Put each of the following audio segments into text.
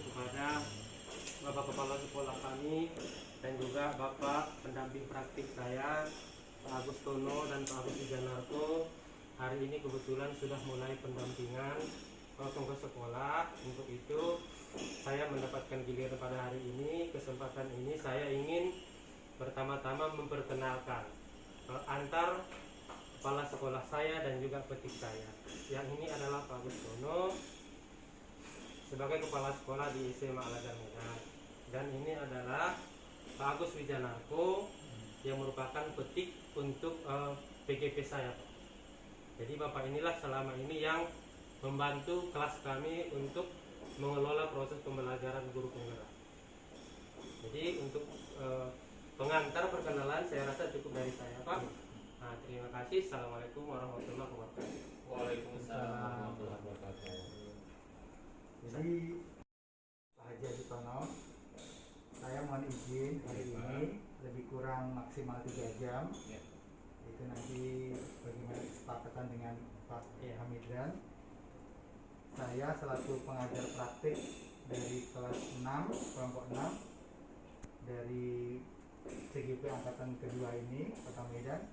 kepada Bapak Kepala Sekolah kami dan juga Bapak pendamping praktik saya, Pak Agus Tono dan Pak Agus Wijanarko. Hari ini kebetulan sudah mulai pendampingan langsung ke sekolah. Untuk itu saya mendapatkan giliran pada hari ini. Kesempatan ini saya ingin pertama-tama memperkenalkan antar kepala sekolah saya dan juga petik saya. Yang ini adalah Pak Agus Tono sebagai kepala sekolah di SMA Al-Azhar Medan, dan ini adalah Pak Agus Wijanarko yang merupakan petik untuk PGP saya, Pak. Jadi Bapak inilah selama ini yang membantu kelas kami untuk mengelola proses pembelajaran guru penggerak. Jadi untuk pengantar perkenalan saya rasa cukup dari saya, Pak. Nah, terima kasih. Assalamualaikum warahmatullahi wabarakatuh. Waalaikumsalam warahmatullahi wabarakatuh. Jadi Pak Haji Adi Tono, saya mohon izin hari ini lebih kurang maksimal 3 jam. Itu nanti bagaimana kesepakatan dengan Pak Hamidran. Saya selaku pengajar praktik dari kelas 6, kelompok 6 dari CGP angkatan kedua ini, Kota Medan,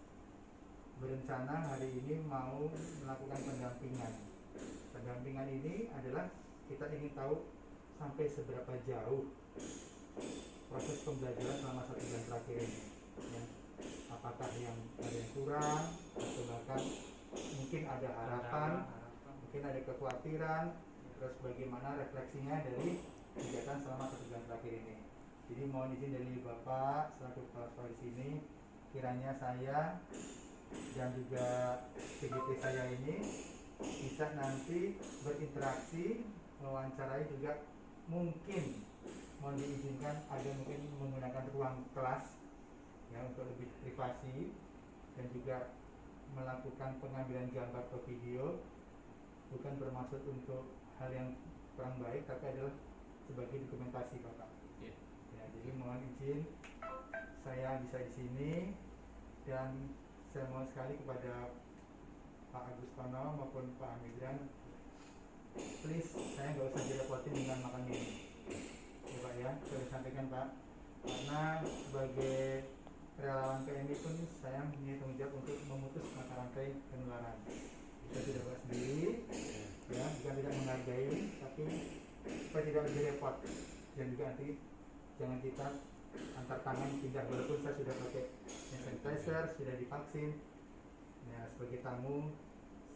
berencana hari ini mau melakukan pendampingan. Pendampingan ini adalah kita ingin tahu sampai seberapa jauh proses pembelajaran selama 1 bulan terakhir ini, ya. Apakah yang ada yang kurang atau bahkan mungkin ada harapan, mungkin ada kekhawatiran, terus bagaimana refleksinya dari kegiatan selama 1 bulan terakhir ini. Jadi mohon izin dari Bapak selaku kepala sekolah di sini, kiranya saya dan juga PGP saya ini bisa nanti berinteraksi, mewawancarai juga, mungkin mohon diizinkan ada mungkin menggunakan ruang kelas ya untuk lebih privasi, dan juga melakukan pengambilan gambar atau video, bukan bermaksud untuk hal yang kurang baik, tapi adalah sebagai dokumentasi, Bapak. Ya, jadi mohon izin saya bisa di sini, dan saya mohon sekali kepada Pak Agus Tono maupun Pak Hamidran, please saya nggak usah direpotin dengan makan ini, ya Pak ya. Saya sampaikan Pak, karena sebagai relawan PMI pun saya punya tanggung jawab untuk memutus mata rantai penularan. Kita tidak buat sendiri, ya, bukan tidak menghargai, tapi supaya tidak lebih repot, dan juga nanti jangan kita antar tangan pindah, walaupun saya sudah pakai hand sanitizer, sudah divaksin. Ya, sebagai tamu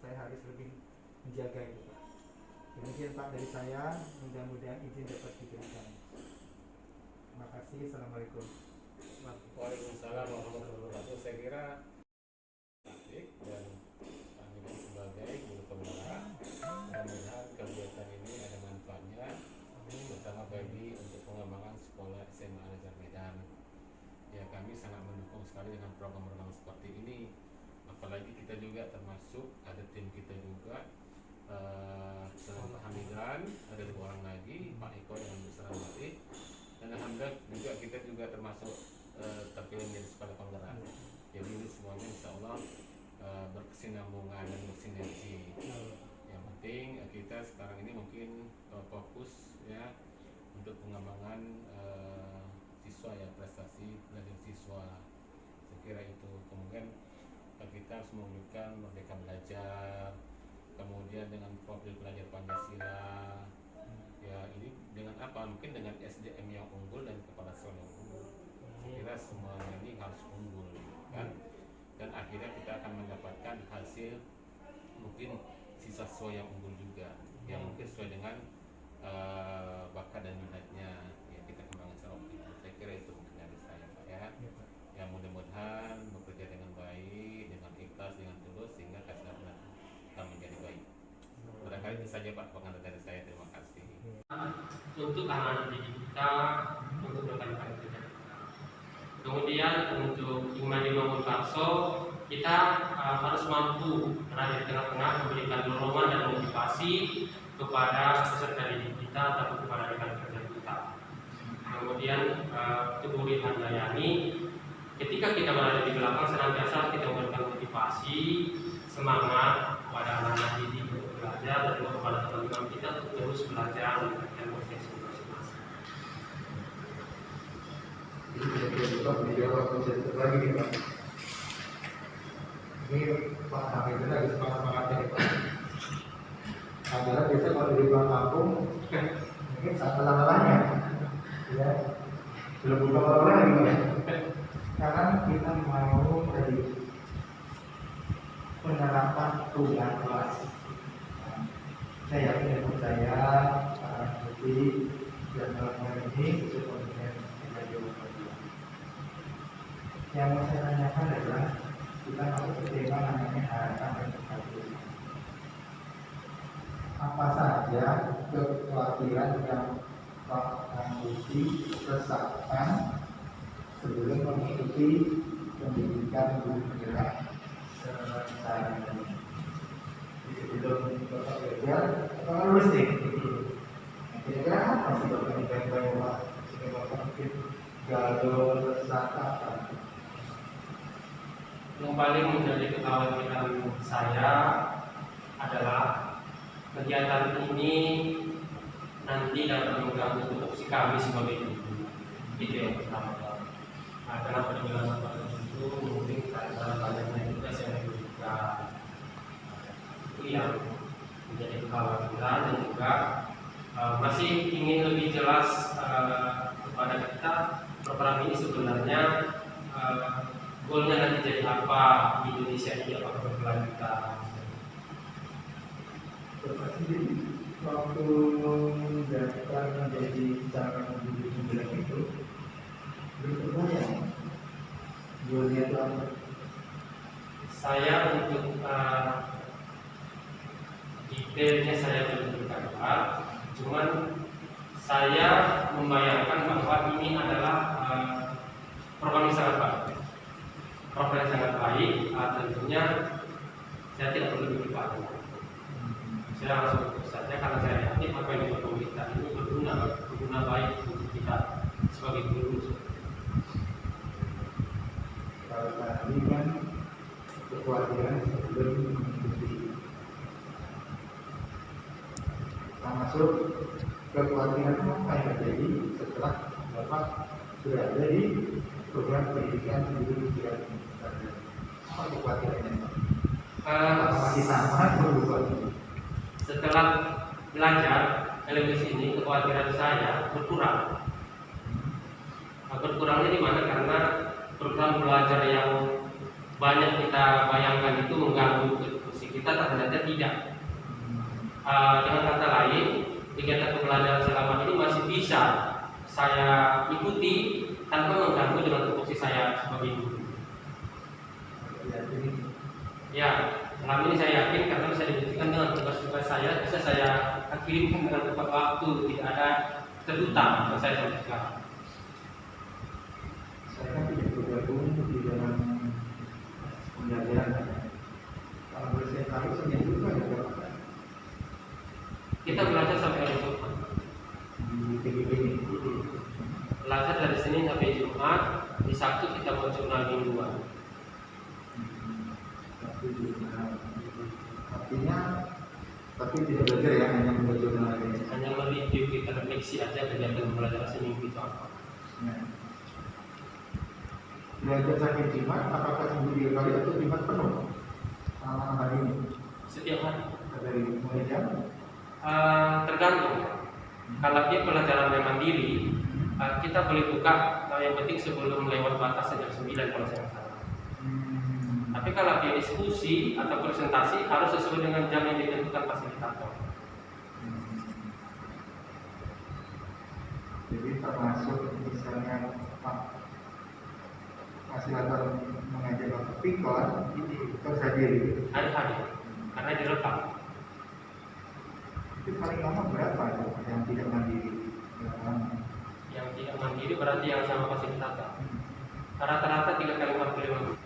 saya harus lebih menjaga itu, Pak. Demikian Pak dari saya, mudah-mudahan izin dapat diberikan. Terima kasih. Assalamualaikum. Waalaikumsalam warahmatullahi wabarakatuh. Saya kira praktik dan kami sebagai guru penggerak, mudah-mudahan kegiatan ini ada manfaatnya, terutama bagi untuk pengembangan sekolah SMA Al-Azhar Medan. Ya, kami sangat mendukung sekali dengan program-program seperti ini. Apalagi kita juga termasuk ada tim kita juga, selain Pak Hamidran ada 2 orang lagi, Pak Eko dan Bu Salamati, dan alhamdulillah juga kita juga termasuk terpilih menjadi sekolah penggerak. Jadi ini semuanya insya Allah berkesinambungan dan bersinergi. Yang penting kita sekarang ini mungkin fokus ya untuk pengembangan siswa ya, prestasi belajar siswa. Saya kira itu. Kemudian kita harus memberikan merdeka belajar, kemudian dengan profil belajar Pancasila. Ya, ini dengan apa? Mungkin dengan SDM yang unggul dan kepala sekolah yang unggul. Saya kira semuanya ini harus unggul, kan? Dan akhirnya kita akan mendapatkan hasil mungkin siswa yang unggul juga, yang mungkin sesuai dengan bakat dan minatnya. Ya, kita kembangkan secara optimal. Saya kira itu mungkin dari saya, Pak ya. Yang mudah-mudahan bekerja dengan baik, dengan ikhlas, dengan tulus, sehingga hasilnya akan menjadi baik. Barangkali itu saja Pak pengantar dari saya. Terima kasih. Untuk anak didik kita, untuk rekan-rekan kerja kita. Kemudian untuk Imani maupun Karso, kita harus mampu berada di tengah-tengah, memberikan dorongan dan motivasi kepada peserta didik kita atau kepada rekan kerja kita. Kemudian untuk Budi Handayani, ketika kita berada di belakang senantiasa kita memberikan motivasi, semangat kepada anak-anak didik untuk belajar, dan juga kepada teman-teman kita untuk terus belajar meningkatkan potensi besok video aku bisa tutup lagi nih Pak. Ini Pak Hamid itu lagi semangat-semangatnya nih Pak. Adalah biasa kalau di pulang kampung mungkin saat lelah-lelahnya ya belum buka orang lagi Pak. Sekarang kita mau dari penerapan tugas kelas. Saya yakin dan percaya nanti dan dalam ini sesuai dengan yang mau saya tanyakan adalah kita masuk ke tema namanya harapan dan kebahagiaan. Apa saja kekhawatiran yang Pak Angguti resahkan sebelum mengikuti pendidikan guru penggerak secara ini? Sebelum Bapak belajar, Bapak lulus nih. Kira-kira apa sih Bapak yang bayang Pak? Sehingga Bapak mungkin galau, resah, apa? Yang paling menjadi kekhawatiran saya adalah kegiatan ini nanti dapat mengganggu tupoksi kami sebagai guru. Itu yang pertama. Nah, kenapa dibilang seperti itu? Mungkin karena banyaknya juga saya juga itu yang menjadi kekhawatiran dan juga masih ingin lebih jelas kepada kita program ini sebenarnya goalnya nanti jadi apa di Indonesia ini, apakah berkelanjutan. Bapak sendiri waktu daftar menjadi calon guru penggerak itu belum terbayang goalnya itu apa? Saya untuk detailnya saya belum berkata, cuman saya membayangkan bahwa ini adalah program yang sangat baik. Program yang sangat baik, tentunya saya tidak perlu lebih banyak. Saya langsung fokus saja karena saya yakin apa yang dilakukan pemerintah ini berguna baik untuk kita sebagai guru. Kalau tadi kan kekhawatiran sebelum mengikuti, termasuk kekhawatiran apa yang terjadi setelah Bapak sudah ada di program pendidikan guru penggerak. Apa kekhawatirannya? Masih sama atau berubah? Setelah belajar LMS ini, kekhawatiran saya berkurang. Berkurangnya di mana? Karena program belajar yang banyak kita bayangkan itu mengganggu diskusi kita, ternyata tidak. Dengan kata lain, kegiatan pembelajaran selama ini masih bisa saya ikuti tanpa mengganggu dengan tupoksi saya sebagai guru. Ya, selama ini saya yakin karena bisa dibuktikan dengan tugas-tugas saya bisa saya kirimkan dengan tepat waktu, tidak ada terhutang yang saya sampai sekarang. Saya kan tidak bergabung di dalam pembelajaran. Kalau boleh saya tahu, Senin itu ada berapa? Kita belajar sampai hari Jumat. Di PGB ini. Belajar dari Senin sampai Jumat. Di Sabtu kita mau jurnal mingguan. Artinya, tapi tidak belajar ya, hanya membaca jurnal ini. Hanya mereview, kita refleksi aja kegiatan pembelajaran seminggu itu apa. Nah, belajar sampai Jumat, apakah seminggu 3 kali atau Jumat penuh? Selama hari ini? Setiap hari. Dari mulai jam? Tergantung. Kalau dia pelajaran yang mandiri, kita boleh buka yang penting sebelum lewat batas jam 9 kalau saya salah. Tapi kalau dia diskusi atau presentasi harus sesuai dengan jam yang ditentukan fasilitator. Jadi termasuk misalnya Pak fasilitator mengajak Bapak pikir ini harus hadir. Harus hadir, karena direkam. Itu paling lama berapa yang tidak mandiri? Yang tidak mandiri berarti yang sama fasilitator. Rata-rata 3 kali 45 menit.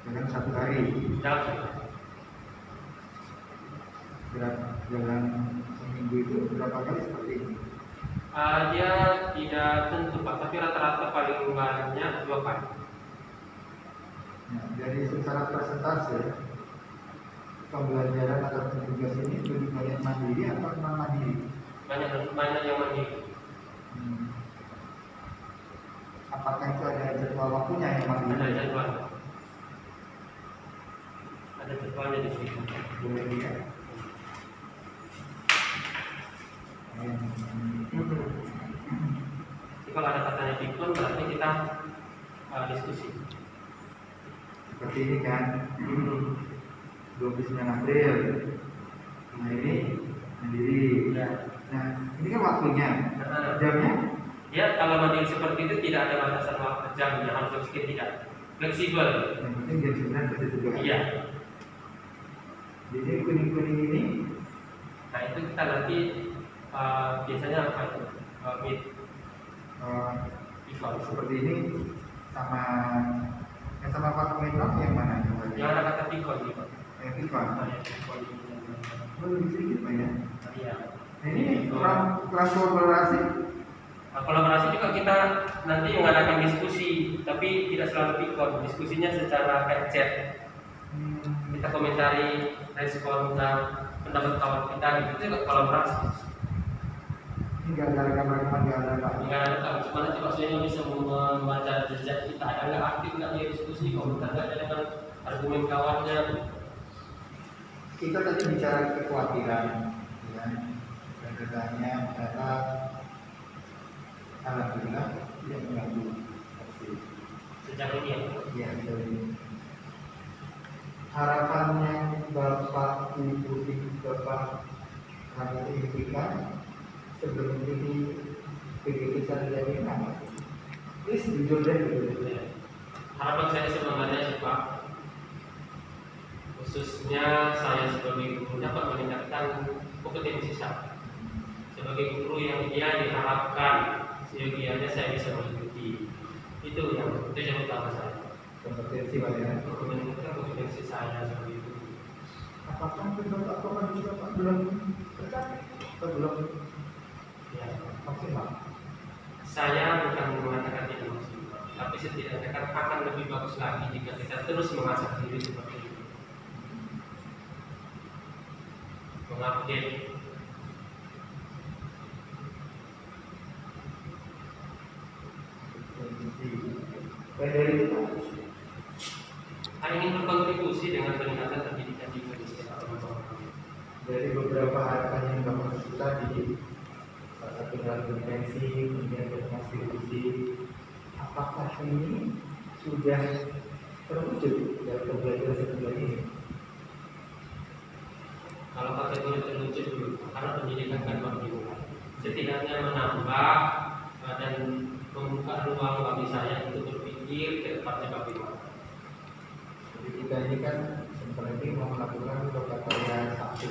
Dalam 1 hari. Dalam satu hari. Dalam seminggu itu berapa kali seperti ini? Dia tidak tentu Pak, tapi rata-rata paling banyak 2 kali. Nah, dari secara persentase pembelajaran atau tugas ini lebih banyak mandiri atau non mandiri? banyak yang mandiri. Apakah itu ada jadwal waktunya yang Ada mandiri? jadwal, ada jadwalnya di situ. Boleh lihat. Jadi kalau ada katanya pikun berarti kita diskusi. Seperti ini kan, 29 April. Nah ini mandiri. Ya. Nah ini kan waktunya, jamnya. Ya, kalau mandiri seperti itu tidak ada batasan waktu jamnya, harus sekian tidak fleksibel. Yang penting jam 9 kerja juga. Iya. Jadi kuning-kuning ini, Nah itu kita nanti biasanya apa itu? Meet event. seperti ini sama yang sama Pak Metro yang mana? Yang ada kata pikon gitu. Yang Pikon. Pikon. Oh lebih sedikit Pak ya. Iya. Nah, ini kurang kolaborasi. Kolaborasi juga kita nanti mengadakan diskusi, tapi tidak selalu pikon. Diskusinya secara kayak chat. Kita komentari respon tentang pendapat kawan kita gitu, itu juga kolaborasi. Ini nggak ada rekaman-rekaman, nggak ada Pak. Nggak ada kan, cuma nanti maksudnya bisa membaca jejak kita, ada nggak aktif nggak dia diskusi, komentar nggak ada dengan argumen kawannya. Kita tadi bicara kekhawatiran, ya. Dan katanya ternyata alhamdulillah tidak mengganggu. Sejak ini ya. Ya, betul ini. Harapannya Bapak, Ibu, Bapak kami impikan sebelum ini PGP Sarjana apa? Please jujur deh gitu. Harapan saya sebenarnya sih Pak, khususnya saya sebagai guru dapat meningkatkan kompetensi saya sebagai guru yang dia diharapkan seyogianya saya bisa mengikuti. Itu yang utama saya. Kompetensi Pak ya. Meningkatkan kompetensi saya sebagai guru. Apakah Bapak juga Pak belum tercapai atau belum Ya, maksimal? saya bukan mengatakan tidak maksimal, tapi setidaknya kan akan lebih bagus lagi jika kita terus mengasah diri seperti itu, mengupdate. Dari itu Saya ingin berkontribusi dengan peningkatan pendidikan di Indonesia. dari beberapa harapan yang Bapak sebut tadi, salah satu dalam kompetensi, kemudian berkontribusi, apakah ini sudah terwujud dalam pembelajaran sekolah ini? Kalau kategori terwujud dulu, karena pendidikan kan baru dimulai. Setidaknya menambah dan membuka ruang bagi saya untuk berpikir ke depannya bagaimana. Jadi kita ini kan sebentar lagi mau melakukan beberapa karya sakti,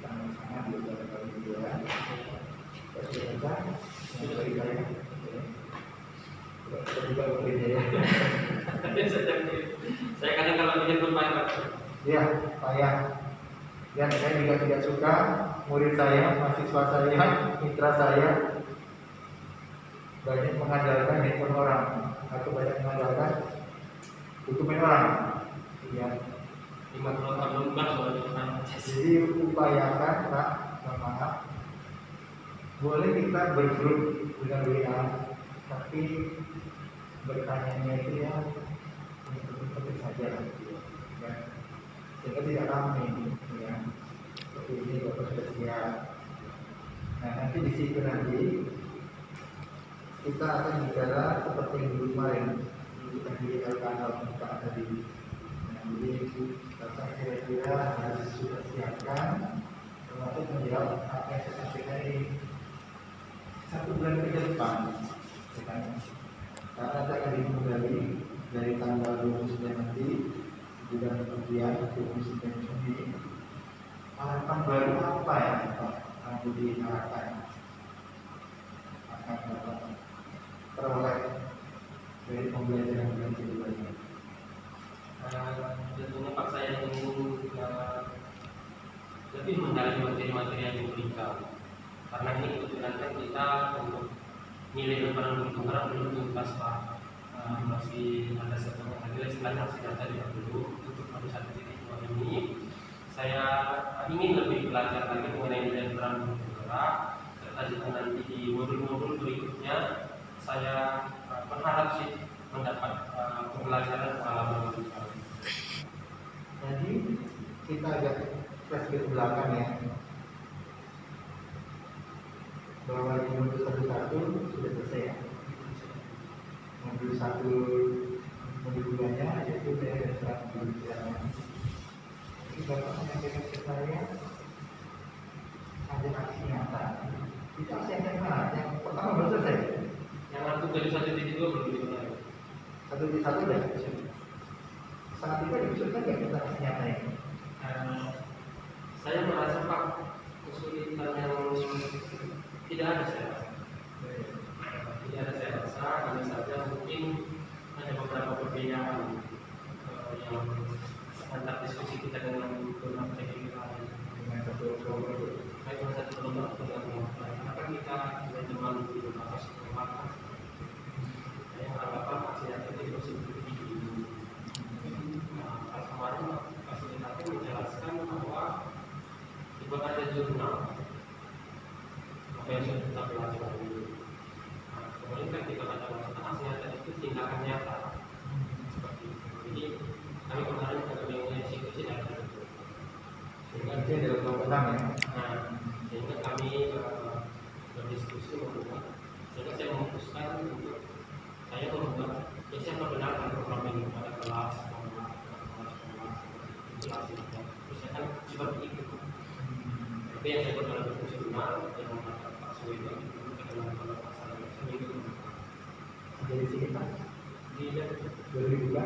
sama-sama di beberapa juga. Ternyata yang dari saya, kita juga bekerja ya. Saya kadang kalau bikin pemain Ya, payah. Dan saya juga tidak suka murid saya, mahasiswa saya, mitra saya banyak mengandalkan handphone orang atau banyak mengandalkan dokumen orang. Ya. 50 tahun lembar soalnya. Jadi upayakan Pak, mohon maaf, boleh kita bergrup dengan WA, tapi bertanya itu ya penting saja, ya. Sehingga tidak ramai, ya. Seperti ini Bapak sudah siap. Nah nanti di situ nanti kita akan bicara seperti yang dulu kemarin, kita di kanal pembukaan tadi. Nah, jadi Bapak kira-kira harus sudah siapkan, termasuk menjawab apa yang saya sampaikan ini 1 bulan ke depan, ya kan? Karena saya akan dimulai dari tanggal 29 nanti, bulan kemudian 29 Juni. Harapan baru apa ya Pak yang diharapkan akan Bapak peroleh dari pembelajaran bulan kedua ini? Tentunya Pak saya ingin lebih mendalami materi-materi yang diberikan, karena ini kebetulan kan kita untuk nilai lebaran bertukaran belum tuntas Pak. Masih ada setengah lagi, istilahnya masih data dulu untuk pada 1.2 ini. saya ingin lebih belajar lagi mengenai nilai peran guru penggerak, serta jika nanti di modul-modul berikutnya saya berharap sih mendapat pembelajaran pengalaman lebih baru. Jadi kita agak flashback ke belakang ya, bahwa di modul 1 sudah selesai ya. Modul 1 modul 2-nya yaitu dari restoran pembelajaran. Jadi Bapak menyampaikan ke saya ada aksi nyata. Itu aksi yang mana? Yang pertama belum selesai. Yang aku dari 1.2 belum dimulai. 1.1 udah. Saat itu diusulkan nggak kita aksi nyata ini? Saya merasa Pak kesulitan yang tidak ada saya rasa. Tidak ada saya rasa, hanya saja mungkin ada beberapa perbedaan yang antar diskusi kita dengan beberapa teknik lain. Dengan satu kelompok. Baik dengan satu kelompok dengan kelompok lain. Kenapa kita teman-teman di beberapa sekolah? Saya mengharapkan hasilnya itu seperti ini. Nah, kemarin fasilitator menjelaskan bahwa dibuat ada jurnal apa yang sudah kita pelajari dulu. Nah, kemudian kan kita baca hasilnya tadi itu tindakan nyata seperti itu. Jadi kami kemarin dengan eksekusi data itu. Sehingga Itu adalah kelompok ya. Nah, sehingga kami berdiskusi membuat, sehingga saya memutuskan untuk saya membuat, saya membenarkan program ini kepada kelas, terus saya kan seperti itu. Tapi yang saya buat dalam diskusi jurnal yang mengatakan Pak Suwedi itu adalah pada pasal seminggu. Dari sini Pak. Di 2002.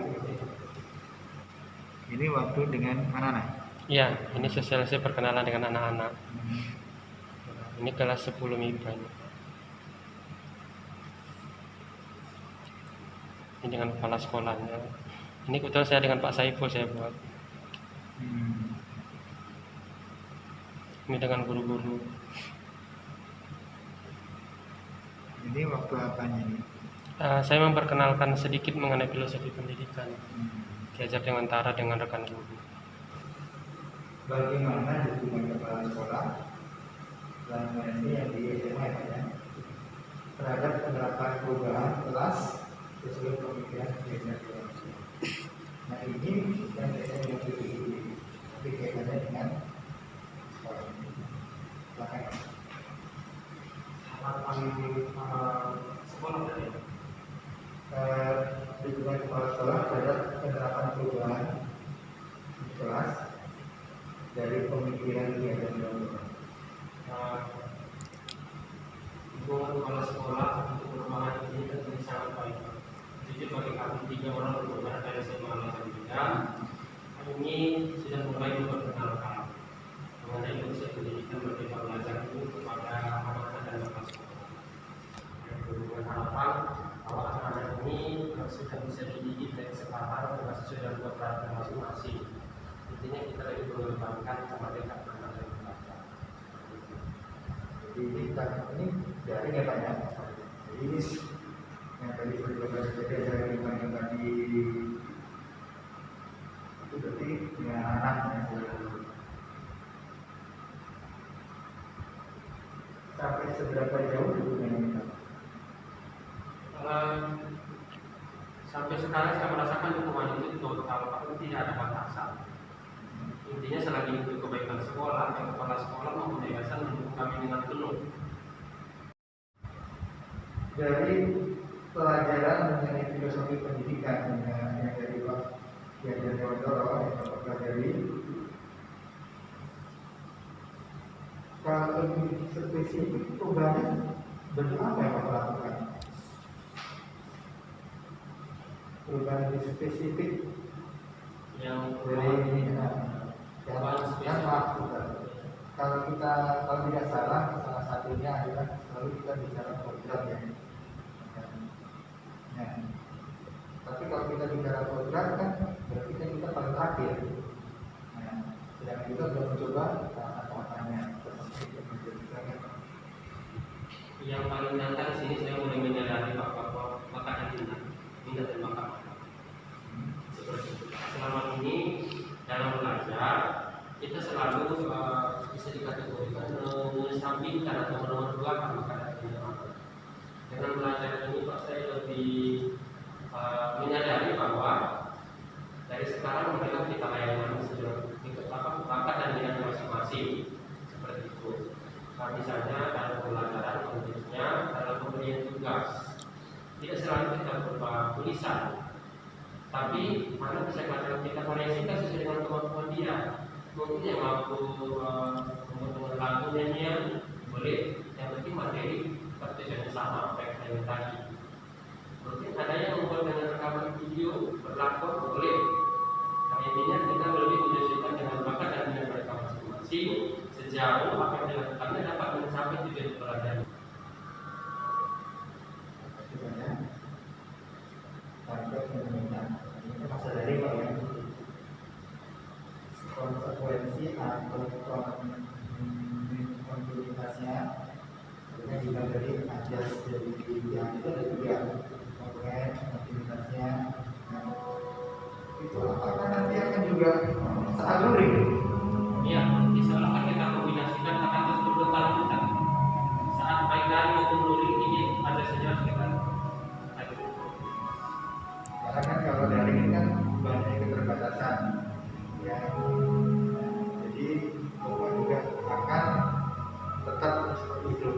Ini waktu dengan anak-anak. Iya, ini sosialisasi perkenalan dengan anak-anak. Ini kelas 10 MIPA. Ini dengan kepala sekolahnya. Ini kebetulan saya dengan Pak Saiful saya buat. Ini dengan guru-guru. Ini waktu apanya ini? Saya memperkenalkan sedikit mengenai filosofi pendidikan. Diajak dengan Tara dengan rekan guru. Bagaimana dukungan kepala sekolah dan ini yang di SMA ya, terhadap penerapan perubahan kelas sesuai pemikiran kebijakan. Nah ini yang saya yang lebih kaitannya dengan sekolah ini. Silakan. Harapan sekolah tadi. Dukungan kepala sekolah terhadap penerapan perubahan di kelas dari pemikiran kegiatan belajar. Dukungan kepala sekolah untuk perubahan ini tentu sangat baik. Jadi bagi kami 3 orang berbeda dari SMA dan Bidang, kami sudah mulai memperkenalkan mengenai konsep pendidikan merdeka belajar itu kepada anak-anak dan kepala sekolah. Dengan harapan bahwa anak-anak ini sudah bisa dididik dari sekarang dengan sesuai dengan keberadaan masing-masing. Intinya kita lagi mengembangkan kemerdekaan anak dan belajar. Jadi ini daring ya Pak ya. Jadi ini yang tadi berdoa jadi ada yang tadi itu berarti dengan anak sampai seberapa jauh dukungan ini Pak? Sampai sekarang saya merasakan dukungan itu total, tapi tidak ada batasan. Intinya selagi itu kebaikan sekolah, yang kepala sekolah maupun yayasan mendukung kami dengan penuh. Dari pelajaran mengenai filosofi pendidikan yang dari Pak Yadyan Yodoro yang Bapak pelajari, kalau lebih spesifik perubahan bentuk apa yang Bapak lakukan? Perubahan lebih spesifik Yang dari ini kalau tidak salah satunya adalah selalu kita bicara program ya. Nah, tapi kalau kita bicara program kan berarti kan kita paling akhir. Nah, sedang kita belum mencoba apa-apanya. yang paling nyata di sini saya mulai menyadari bahwa bakat dan minat dan bakat. Seperti itu. Selama ini dalam belajar kita Tapi saja dalam pelajaran konteksnya dalam pemberian tugas tidak selalu kita berupa tulisan, tapi mana bisa kita variasikan sesuai dengan kemampuan dia. Mungkin yang mampu membuat lagu nyanyian boleh, yang penting materi tujuannya sama baik dengan tadi. Mungkin ada yang membuat dengan rekaman video berlakon boleh. Tapi intinya kita lebih menyesuaikan dengan bakat dan minat mereka masing-masing sejauh apa yang dilakukannya dapat mencapai tujuan pelajaran. Konsekuensi atau kontinuitasnya kita juga dari ajar dari yang itu ada tiga komponen kontinuitasnya. Itu apakah nanti akan juga saat luring? Ya, misalkan kita kombinasikan kata tersebut berkali-kali saat baik dari maupun luring ini ada saja kita. Karena kan kalau daring ini kan banyak keterbatasan, ya. Jadi Bapak juga akan tetap seperti itu.